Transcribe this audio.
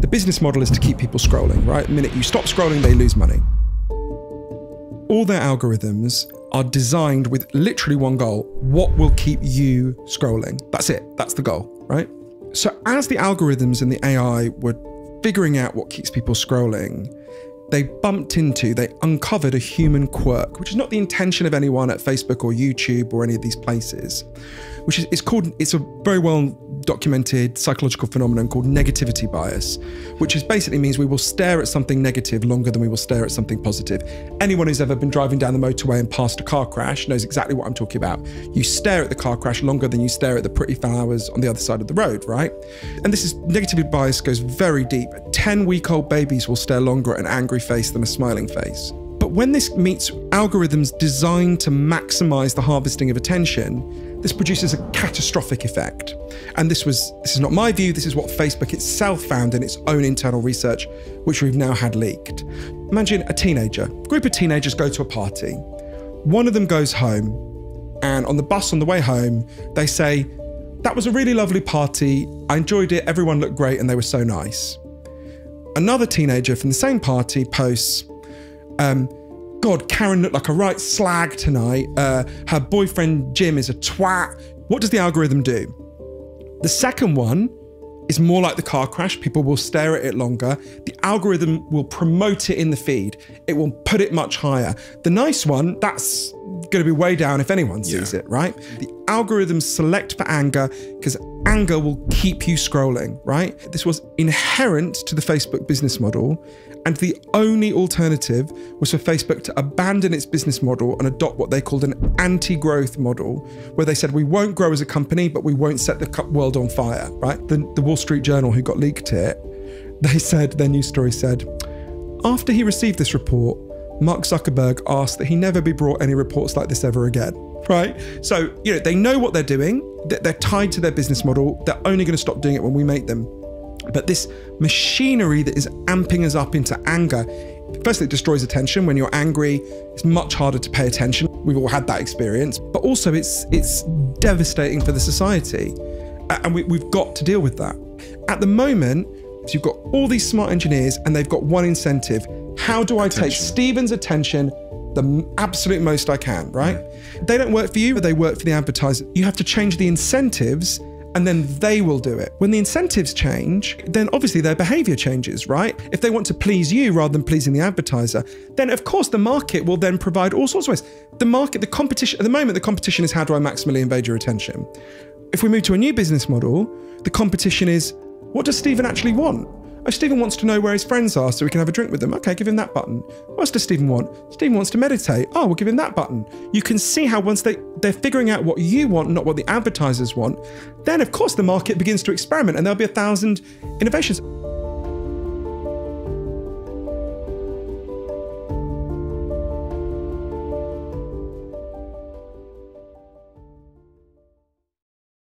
The business model is to keep people scrolling, right? The minute you stop scrolling, they lose money. All their algorithms are designed with literally one goal. What will keep you scrolling? That's it. That's the goal, right? So as the algorithms and the AI were figuring out what keeps people scrolling, they uncovered a human quirk, which is not the intention of anyone at Facebook or YouTube or any of these places, which is it's a very well documented psychological phenomenon called negativity bias, which basically means we will stare at something negative longer than we will stare at something positive. Anyone who's ever been driving down the motorway and passed a car crash knows exactly what I'm talking about. You stare at the car crash longer than you stare at the pretty flowers on the other side of the road, right? And negativity bias goes very deep. 10-week-old babies will stare longer at an angry face than a smiling face. But when this meets algorithms designed to maximize the harvesting of attention, this produces a catastrophic effect. And this is not my view, this is what Facebook itself found in its own internal research, which we've now had leaked. Imagine a group of teenagers go to a party. One of them goes home, and on the bus on the way home, they say, "That was a really lovely party, I enjoyed it, everyone looked great and they were so nice." Another teenager from the same party posts, "God, Karen looked like a right slag tonight. Her boyfriend Jim is a twat." What does the algorithm do? The second one is more like the car crash. People will stare at it longer. The algorithm will promote it in the feed. It will put it much higher. The nice one, that's going to be way down if anyone sees it, right? The algorithms select for anger because anger will keep you scrolling, right? This was inherent to the Facebook business model, and the only alternative was for Facebook to abandon its business model and adopt what they called an anti-growth model, where they said, we won't grow as a company, but we won't set the world on fire, right? The Wall Street Journal, who got leaked it, their news story said, after he received this report, Mark Zuckerberg asked that he never be brought any reports like this ever again, right? So, they know what they're doing, they're tied to their business model, they're only going to stop doing it when we make them. But this machinery that is amping us up into anger, firstly, it destroys attention. When you're angry, it's much harder to pay attention. We've all had that experience, but also it's devastating for the society. And we've got to deal with that. At the moment, so you've got all these smart engineers and they've got one incentive. How do I take Steven's attention the absolute most I can, right? They don't work for you, but they work for the advertiser. You have to change the incentives and then they will do it. When the incentives change, then obviously their behavior changes, right? If they want to please you rather than pleasing the advertiser, then of course the market will then provide all sorts of ways. The competition, at the moment, the competition is how do I maximally invade your attention? If we move to a new business model, the competition is, what does Steven actually want? Oh, Steven wants to know where his friends are so we can have a drink with them. Okay, give him that button. What else does Steven want? Steven wants to meditate. Oh, we'll give him that button. You can see how once they're figuring out what you want, not what the advertisers want, then of course the market begins to experiment and there'll be 1,000 innovations.